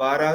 12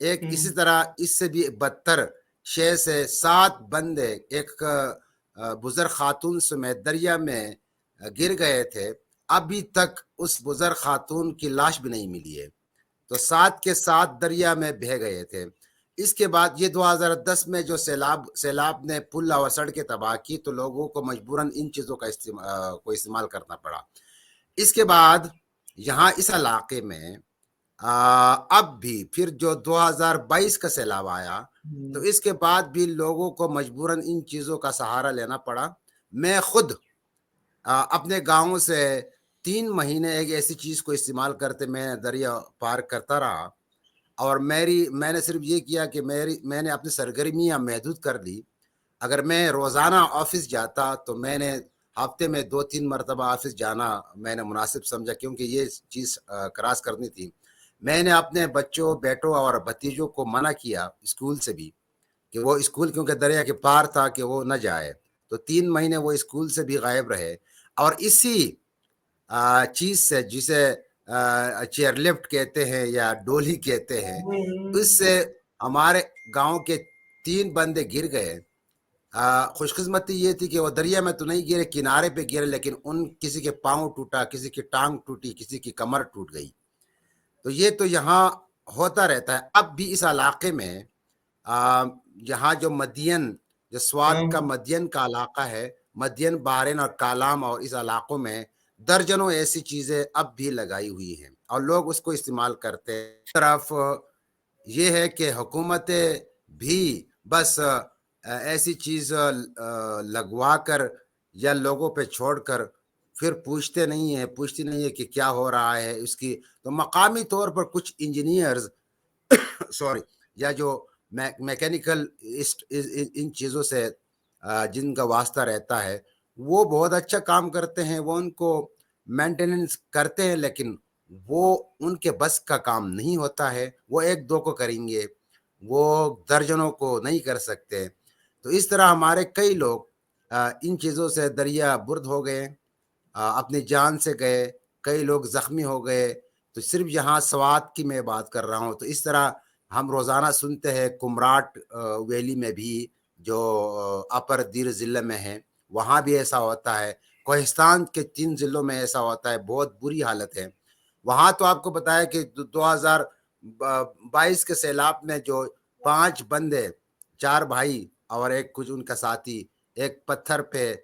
ایک اسی طرح اس سے بھی بدتر 6 سے 7 بندے ایک بزرگ خاتون سمیت دریا میں گر گئے تھے. ابھی تک اس بزرگ خاتون کی لاش بھی نہیں ملی ہے. تو 7 کے 7 دریا میں بہہ گئے تھے. اس کے بعد یہ 2010 میں جو سیلاب نے پل اور سڑکیں تباہ کی تو لوگوں کو مجبوراً ان چیزوں کا استعمال کرنا پڑا. اس کے بعد یہاں اس علاقے میں اب بھی پھر جو 2022 کا سیلاب آیا تو اس کے بعد بھی لوگوں کو مجبوراً ان چیزوں کا سہارا لینا پڑا. میں خود اپنے گاؤں سے 3 مہینے ایک ایسی چیز کو استعمال کرتے میں دریا پار کرتا رہا اور میں نے صرف یہ کیا کہ میں نے اپنی سرگرمیاں محدود کر لی. اگر میں روزانہ آفس جاتا تو میں نے ہفتے میں 2-3 مرتبہ آفس جانا میں نے مناسب سمجھا کیونکہ یہ چیز کراس کرنی تھی. میں نے اپنے بچوں بیٹوں اور بھتیجوں کو منع کیا اسکول سے بھی کہ وہ اسکول کیونکہ دریا کے پار تھا کہ وہ نہ جائے. تو 3 مہینے وہ اسکول سے بھی غائب رہے اور اسی چیز سے جسے چیئر لفٹ کہتے ہیں یا ڈولی کہتے ہیں اس سے ہمارے گاؤں کے 3 بندے گر گئے. خوش قسمتی یہ تھی کہ وہ دریا میں تو نہیں گرے کنارے پہ گرے لیکن کسی کے پاؤں ٹوٹا کسی کی ٹانگ ٹوٹی کسی کی کمر ٹوٹ گئی. تو یہ تو یہاں ہوتا رہتا ہے. اب بھی اس علاقے میں یہاں جو سوات کا مدین کا علاقہ ہے مدین بارین اور کالام اور اس علاقوں میں درجنوں ایسی چیزیں اب بھی لگائی ہوئی ہیں اور لوگ اس کو استعمال کرتے ہیں. طرف یہ ہے کہ حکومتیں بھی بس ایسی چیز لگوا کر یا لوگوں پہ چھوڑ کر پھر پوچھتی نہیں ہے کہ کیا ہو رہا ہے اس کی. تو مقامی طور پر کچھ انجینئرز یا جو میکینیکل ان چیزوں سے جن کا واسطہ رہتا ہے وہ بہت اچھا کام کرتے ہیں. وہ ان کو مینٹیننس کرتے ہیں لیکن وہ ان کے بس کا کام نہیں ہوتا ہے. وہ 1-2 کو کریں گے وہ درجنوں کو نہیں کر سکتے. تو اس طرح ہمارے کئی لوگ ان چیزوں سے دریا برد ہو گئے اپنی جان سے گئے. کئی لوگ زخمی ہو گئے. تو صرف یہاں سوات کی میں بات کر رہا ہوں. تو اس طرح ہم روزانہ سنتے ہیں کمراٹ ویلی میں بھی جو اپر دیر ضلع میں ہے وہاں بھی ایسا ہوتا ہے. کوہستان کے 3 ضلعوں میں ایسا ہوتا ہے. بہت بری حالت ہے وہاں. تو آپ کو بتایا کہ 2022 کے سیلاب میں جو 5 بندے 4 بھائی اور ایک کچھ ان کا ساتھی ایک پتھر پہ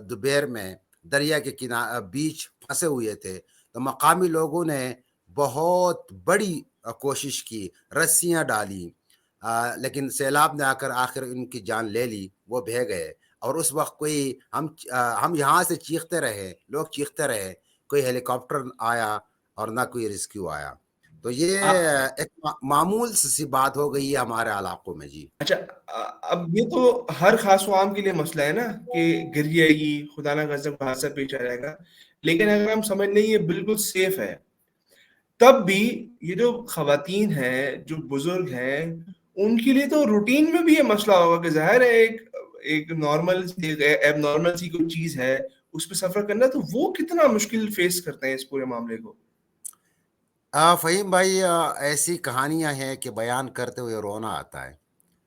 دوبیر میں دریا کے بیچ پھنسے ہوئے تھے. تو مقامی لوگوں نے بہت بڑی کوشش کی رسیاں ڈالی لیکن سیلاب نے آخر ان کی جان لے لی. وہ بہہ گئے اور اس وقت ہم یہاں سے لوگ چیختے رہے کوئی ہیلی کاپٹر آیا اور نہ کوئی ریسکیو آیا. تو یہ ایک معمول سی بات ہو گئی ہے ہمارے علاقوں میں. جی اچھا اب یہ تو ہر خاص و عام کے لیے مسئلہ ہے نا کہ گر جائے گی خدا نہ خواستہ حادثہ پیش آ جائے گا. لیکن اگر ہم سمجھ لیں یہ بالکل سیف ہے تب بھی یہ جو خواتین ہیں جو بزرگ ہیں ان کے لیے تو روٹین میں بھی یہ مسئلہ ہوگا کہ ظاہر ہے ایک نارمل ایب نارمل سی کوئی چیز ہے اس پہ سفر کرنا. تو وہ کتنا مشکل فیس کرتے ہیں اس پورے معاملے کو. فہیم بھائی ایسی کہانیاں ہیں کہ بیان کرتے ہوئے رونا آتا ہے.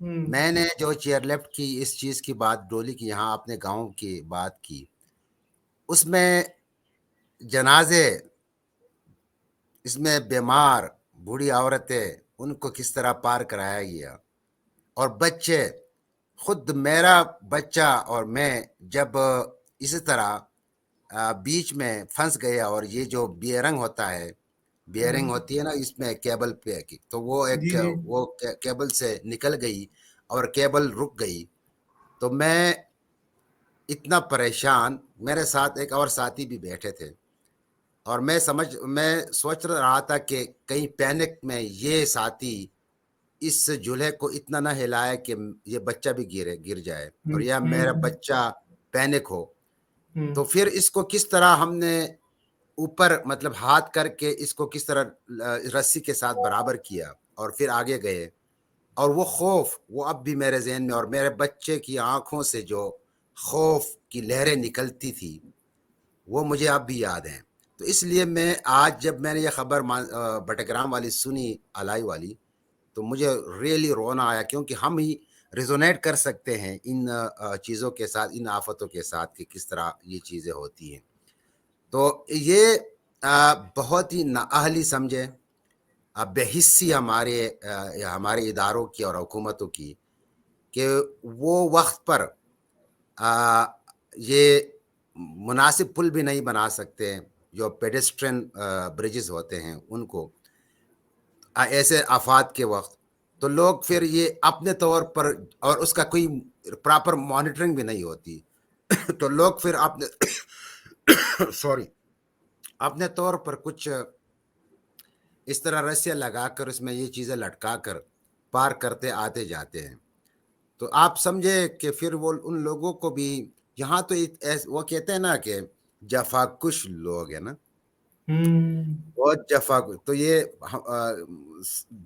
میں نے جو چیئر لیفٹ کی اس چیز کی بات ڈولی کی یہاں اپنے گاؤں کی بات کی اس میں جنازے اس میں بیمار بوڑھی عورتیں ان کو کس طرح پار کرایا گیا اور بچے. خود میرا بچہ اور میں جب اسی طرح بیچ میں پھنس گیا اور یہ جو بیئرنگ ہوتا ہے بیئرنگ ہوتی ہے نا اس میں کیبل پہ تو وہ وہ کیبل سے نکل گئی اور کیبل رک گئی. تو میں اتنا پریشان میرے ساتھ ایک اور ساتھی بھی بیٹھے تھے اور میں سوچ رہا تھا کہ کہیں پینک میں یہ ساتھی اس جولہے کو اتنا نہ ہلائے کہ یہ بچہ بھی گر جائے اور یا میرا بچہ پینک ہو. تو پھر اس کو کس طرح ہم نے اوپر مطلب ہاتھ کر کے اس کو کس طرح رسی کے ساتھ برابر کیا اور پھر آگے گئے. اور وہ خوف وہ اب بھی میرے ذہن میں اور میرے بچے کی آنکھوں سے جو خوف کی لہریں نکلتی تھی وہ مجھے اب بھی یاد ہیں. تو اس لیے میں آج جب میں نے یہ خبر بٹگرام والی سنی الائی والی تو مجھے ریئلی رونا آیا، کیونکہ ہم ہی ریزونیٹ کر سکتے ہیں ان چیزوں کے ساتھ، ان آفتوں کے ساتھ، کہ کس طرح یہ چیزیں ہوتی ہیں. تو یہ بہت ہی نااہلی سمجھے، بے حسی ہمارے اداروں کی اور حکومتوں کی، کہ وہ وقت پر یہ مناسب پل بھی نہیں بنا سکتے، جو پیڈسٹرین برجز ہوتے ہیں ان کو ایسے آفات کے وقت. تو لوگ پھر یہ اپنے طور پر، اور اس کا کوئی پراپر مانیٹرنگ بھی نہیں ہوتی، تو لوگ پھر اپنے سوری اپنے طور پر کچھ اس طرح رسیاں لگا کر اس میں یہ چیزیں لٹکا کر پار کرتے آتے جاتے ہیں. تو آپ سمجھے کہ پھر وہ ان لوگوں کو بھی یہاں تو وہ کہتے ہیں نا کہ جفا کش لوگ ہیں نا، بہت جفا. تو یہ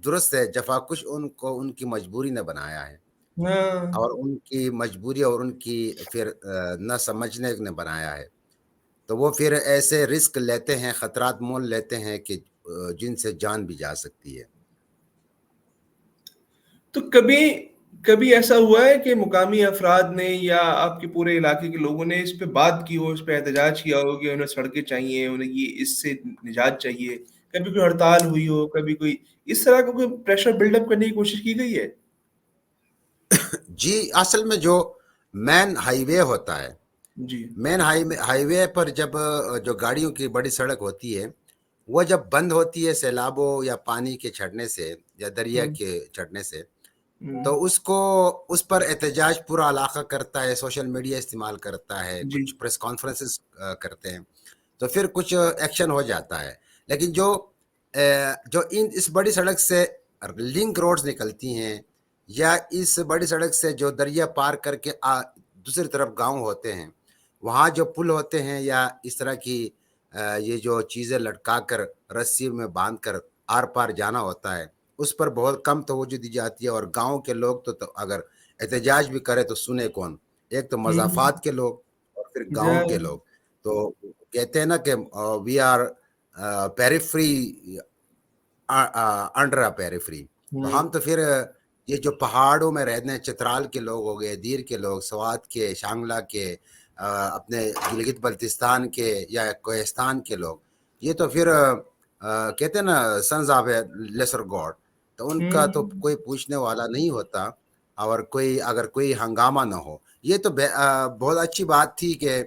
درست ہے، جفا کش ان کو ان کی مجبوری نے بنایا ہے، اور ان کی مجبوری اور ان کی پھر نہ سمجھنے نے بنایا ہے. تو وہ پھر ایسے رسک لیتے ہیں، خطرات مول لیتے ہیں کہ جن سے جان بھی جا سکتی ہے. تو کبھی ایسا ہوا ہے کہ مقامی افراد نے یا آپ کے پورے علاقے کے لوگوں نے اس پہ بات کی ہو، اس پہ احتجاج کیا ہو کہ انہیں سڑکیں چاہیے، انہیں یہ اس سے نجات چاہیے؟ کبھی کوئی ہڑتال ہوئی ہو، کبھی کوئی اس طرح کا کوئی پریشر بلڈ اپ کرنے کی کوشش کی گئی ہے؟ جی، اصل میں جو مین ہائی وے ہوتا ہے، جی. مین ہائی وے پر جب جو گاڑیوں کی بڑی سڑک ہوتی ہے، وہ جب بند ہوتی ہے سیلابوں یا پانی کے چھڑنے سے یا دریا ہوں، کے چھڑنے سے، ہوں. تو اس پر احتجاج پورا علاقہ کرتا ہے، سوشل میڈیا استعمال کرتا ہے، جی. کچھ پریس کانفرنسز کرتے ہیں، تو پھر کچھ ایکشن ہو جاتا ہے. لیکن جو اس بڑی سڑک سے لنک روڈز نکلتی ہیں، یا اس بڑی سڑک سے جو دریا پار کر کے دوسری طرف گاؤں ہوتے ہیں، وہاں جو پل ہوتے ہیں یا اس طرح کی یہ جو چیزیں لٹکا کر رسی میں باندھ کر آر پار جانا ہوتا ہے، اس پر بہت کم توجہ دی جاتی ہے. اور گاؤں کے لوگ تو اگر احتجاج بھی کرے تو سنے کون؟ ایک تو ہوں. مضافات کے لوگ اور پھر گاؤں کے جا- لوگ. تو کہتے ہیں نا کہ we are periphery under periphery. تو ہوں. ہم تو پھر یہ جو پہاڑوں میں رہتے ہیں، چترال کے لوگ ہو گئے، دیر کے لوگ، سوات کے، شانگلہ کے، اپنے گلگت بلتستان کے یا کوہستان کے لوگ، یہ تو پھر کہتے ہیں نا sons of a lesser god. تو ان کا تو ہوں. کوئی پوچھنے والا نہیں ہوتا. اور اگر کوئی ہنگامہ نہ ہو، یہ تو بہت اچھی بات تھی کہ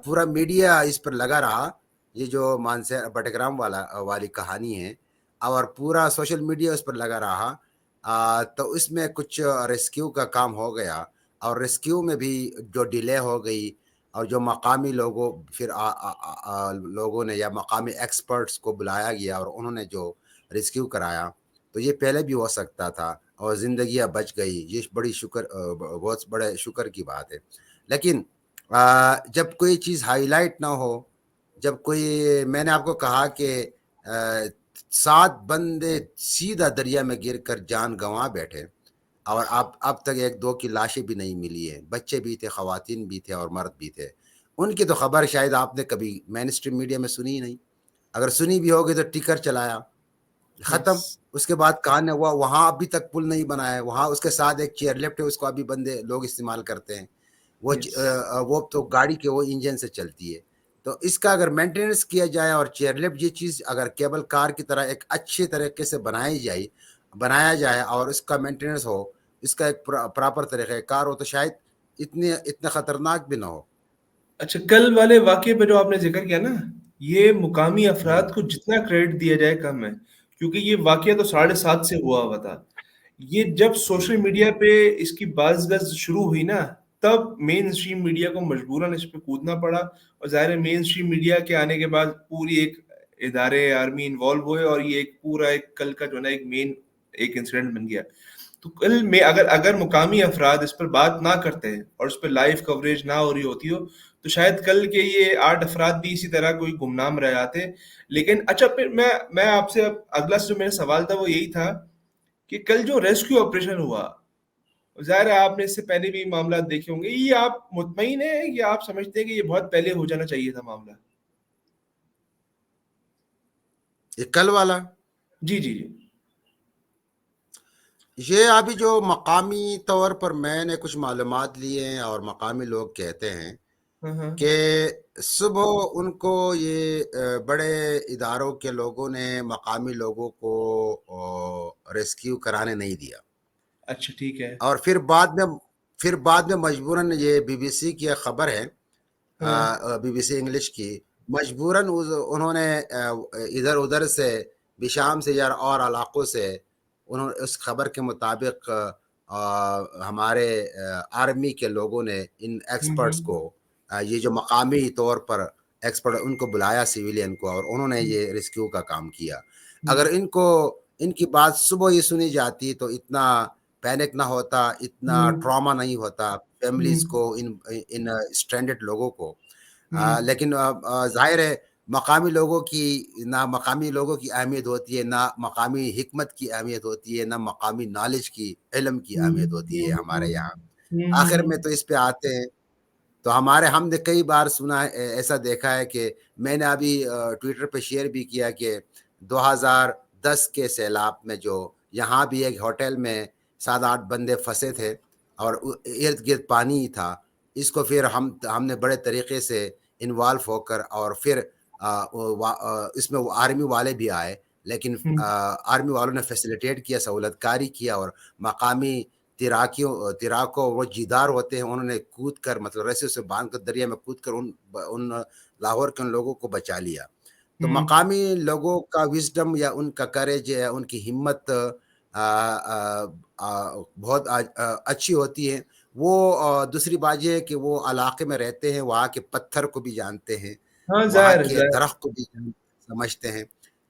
پورا میڈیا اس پر لگا رہا. یہ جو مانسے بٹگرام والی کہانی ہے، اور پورا سوشل میڈیا اس پر لگا رہا. تو اس میں کچھ ریسکیو کا کام ہو گیا، اور ریسکیو میں بھی جو ڈیلے ہو گئی، اور جو مقامی لوگوں نے یا مقامی ایکسپرٹس کو بلایا گیا اور انہوں نے جو ریسکیو کرایا، تو یہ پہلے بھی ہو سکتا تھا اور زندگیاں بچ گئی. یہ بہت بڑے شکر کی بات ہے. لیکن جب کوئی چیز ہائی لائٹ نہ ہو، میں نے آپ کو کہا کہ 7 بندے سیدھا دریا میں گر کر جان گنوا بیٹھے، اور اب تک 1-2 کی لاشیں بھی نہیں ملی ہیں. بچے بھی تھے، خواتین بھی تھے اور مرد بھی تھے. ان کی تو خبر شاید آپ نے کبھی مین اسٹریم میڈیا میں سنی ہی نہیں. اگر سنی بھی ہوگی تو ٹکر چلایا، ختم. Yes. اس کے بعد کہاں ہوا، وہاں ابھی تک پل نہیں بنا ہے. وہاں اس کے ساتھ ایک چیئر لفٹ ہے، اس کو ابھی بندے لوگ استعمال کرتے ہیں. Yes. وہ تو گاڑی کے وہ انجن سے چلتی ہے. تو اس کا اگر مینٹیننس کیا جائے، اور چیئر لفٹ یہ چیز اگر کیبل کار کی طرح ایک اچھے طریقے سے بنایا جائے اور اس کا مینٹیننس ہو، اس کا ایک پراپر طریقہ کار ہو، تو شاید اتنے خطرناک بھی نہ ہو. اچھا، کل والے واقعے پہ جو آپ نے ذکر کیا نا، یہ مقامی افراد کو جتنا کریڈٹ دیا جائے کم ہے، کیونکہ یہ واقعہ تو 7:30 سے ہوا تھا. یہ جب سوشل میڈیا پہ اس کی باز گز شروع ہوئی نا، تب مین اسٹریم میڈیا کو مجبوراً اس پہ کودنا پڑا. اور ظاہر ہے مین اسٹریم میڈیا کے آنے کے بعد پوری ایک ادارے آرمی انوالو ہوئے، اور یہ ایک پورا ایک کل کا جو ہے نا ایک مین ایک انسیڈنٹ بن گیا. تو کل میں اگر مقامی افراد اس پر بات نہ کرتے اور اس پہ لائیو کوریج نہ ہو رہی ہوتی ہو، تو شاید کل کے یہ 8 افراد بھی اسی طرح کوئی گمنام رہ جاتے. لیکن اچھا، پھر میں آپ سے اگلا جو میرا سوال تھا وہ یہی تھا کہ کل جو ریسکیو آپریشن ہوا، ظاہر ہے آپ نے اس سے پہلے بھی معاملات دیکھے ہوں گے، یہ آپ مطمئن ہیں یا آپ سمجھتے ہیں کہ یہ بہت پہلے ہو جانا چاہیے تھا معاملہ؟ یہ کل والا، جی جی جی. یہ ابھی جو مقامی طور پر میں نے کچھ معلومات لیے ہیں اور مقامی لوگ کہتے ہیں ہاں ہاں کہ صبح ان کو یہ بڑے اداروں کے لوگوں نے مقامی لوگوں کو ریسکیو کرانے نہیں دیا، اچھا ٹھیک ہے اور پھر بعد میں مجبوراً، یہ بی بی سی کی ایک خبر ہے، ہاں بی بی سی انگلش کی، مجبوراً انہوں نے ادھر ادھر سے بشام سے یا اور علاقوں سے، انہوں نے اس خبر کے مطابق ہمارے آرمی کے لوگوں نے ان ایکسپرٹس کو، یہ جو مقامی طور پر ایکسپرٹ، ان کو بلایا سویلین کو، اور انہوں نے یہ ریسکیو کا کام کیا۔ اگر ان کی بات صبح ہی سنی جاتی تو اتنا پینک نہ ہوتا، اتنا ٹراما نہیں ہوتا فیملیز کو، ان اسٹرینڈڈ لوگوں کو۔ لیکن ظاہر ہے مقامی لوگوں کی اہمیت ہوتی ہے، نہ مقامی حکمت کی اہمیت ہوتی ہے، نہ مقامی نالج کی، علم کی اہمیت ہوتی ہے ہمارے یہاں۔ آخر میں تو اس پہ آتے ہیں، تو ہم نے کئی بار سنا ہے، ایسا دیکھا ہے کہ میں نے ابھی ٹویٹر پہ شیئر بھی کیا کہ 2010 کے سیلاب میں جو یہاں بھی ایک ہوٹل میں 7-8 بندے پھنسے تھے اور ارد گرد پانی ہی تھا، اس کو پھر ہم نے بڑے طریقے سے انوالو ہو کر، اور پھر اس میں وہ آرمی والے بھی آئے، لیکن آرمی والوں نے فیسیلیٹیٹ کیا، سہولت کاری کیا، اور مقامی تیراکوں، وہ جیدار ہوتے ہیں، انہوں نے کود کر، مطلب رسے سے باندھ کر دریا میں کود کر ان لاہور کے ان لوگوں کو بچا لیا۔ تو مقامی لوگوں کا وزڈم یا ان کا کریج یا ان کی ہمت بہت اچھی ہوتی ہے۔ وہ دوسری بات یہ ہے کہ وہ علاقے میں رہتے ہیں، وہاں کے پتھر کو بھی جانتے ہیں، ہاں وہاں ظاہر کے ظاہر درخت کو بھی سمجھتے ہیں،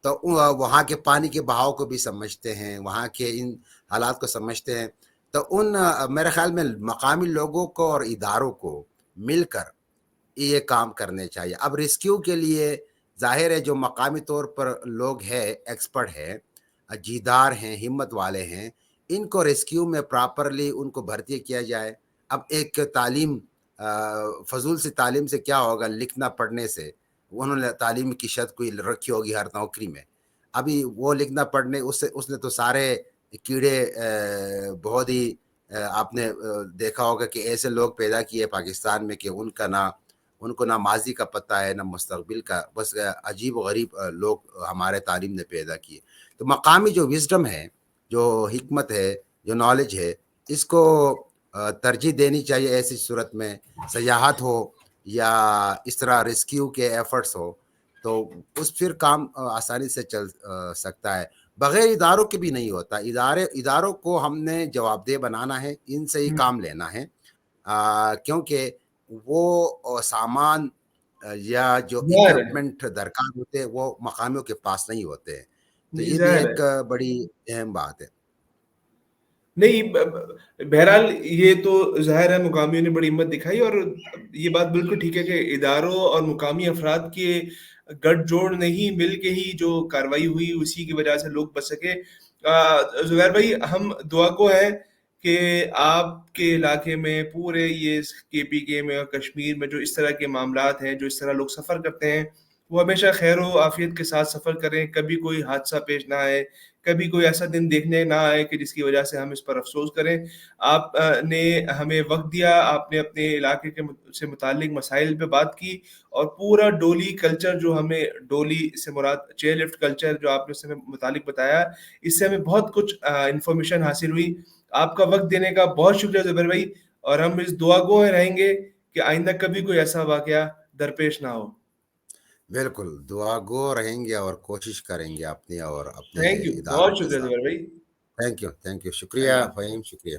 تو وہاں کے پانی کے بہاؤ کو بھی سمجھتے ہیں، وہاں کے ان حالات کو سمجھتے ہیں۔ تو میرے خیال میں مقامی لوگوں کو اور اداروں کو مل کر یہ کام کرنے چاہیے۔ اب ریسکیو کے لیے ظاہر ہے جو مقامی طور پر لوگ ہیں، ایکسپرٹ ہیں، جیدار ہیں، ہمت والے ہیں، ان کو ریسکیو میں پراپرلی ان کو بھرتی کیا جائے۔ اب ایک تعلیم، فضول سی تعلیم سے کیا ہوگا؟ لکھنا پڑھنے سے انہوں نے تعلیم کی شرط کوئی رکھی ہوگی ہر نوکری میں، ابھی وہ لکھنا پڑھنے اس نے تو سارے کیڑے، بہت ہی آپ نے دیکھا ہوگا کہ ایسے لوگ پیدا کیے پاکستان میں کہ ان کو نہ ماضی کا پتہ ہے نہ مستقبل کا، بس عجیب و غریب لوگ ہمارے تعلیم نے پیدا کیے۔ تو مقامی جو وزڈم ہے، جو حکمت ہے، جو نالج ہے، اس کو ترجیح دینی چاہیے۔ ایسی صورت میں سیاحت ہو یا اس طرح ریسکیو کے ایفرٹس ہو، تو پھر کام آسانی سے چل سکتا ہے۔ بغیر اداروں کے بھی نہیں ہوتا، اداروں کو ہم نے جواب دہ بنانا ہے، ان سے ہی کام لینا ہے، کیونکہ وہ سامان یا جو ظاہر ہے اکوپمنٹ درکار ہوتے ہیں وہ مقامیوں کے پاس نہیں ہوتے ہیں۔ تو نہیں یہ بھی ظاہر ہے ایک بڑی اہم بات ہے۔ نہیں بہرحال یہ تو ظاہر ہے مقامیوں نے بڑی ہمت دکھائی، اور یہ بات بالکل ٹھیک ہے کہ اداروں اور مقامی افراد کے گٹھ جوڑ نہیں مل کے ہی جو کاروائی ہوئی اسی کی وجہ سے لوگ بچ سکے۔ زبیر بھائی، ہم دعا کو ہیں کہ آپ کے علاقے میں، پورے یہ KPK میں اور کشمیر میں جو اس طرح کے معاملات ہیں، جو اس طرح لوگ سفر کرتے ہیں، وہ ہمیشہ خیر و عافیت کے ساتھ سفر کریں، کبھی کوئی حادثہ پیش نہ آئے، کبھی کوئی ایسا دن دیکھنے نہ آئے کہ جس کی وجہ سے ہم اس پر افسوس کریں۔ آپ نے ہمیں وقت دیا، آپ نے اپنے علاقے سے متعلق مسائل پہ بات کی، اور پورا ڈولی کلچر، جو ہمیں ڈولی سے مراد چیئر لفٹ کلچر جو آپ نے اس سے متعلق بتایا، اس سے ہمیں بہت کچھ انفارمیشن حاصل ہوئی۔ آپ کا وقت دینے کا بہت شکریہ زبیر بھائی، اور ہم اس دعا گو رہیں گے کہ آئندہ کبھی کوئی ایسا واقعہ درپیش نہ ہو۔ بالکل دعا گو رہیں گے اور کوشش کریں گے اپنی اور اپنے تھینک یو، اداروں بہت کے شکریہ ساتھ۔ زبیر بھائی۔ تھینک یو، شکریہ اللہ فہیم، شکریہ۔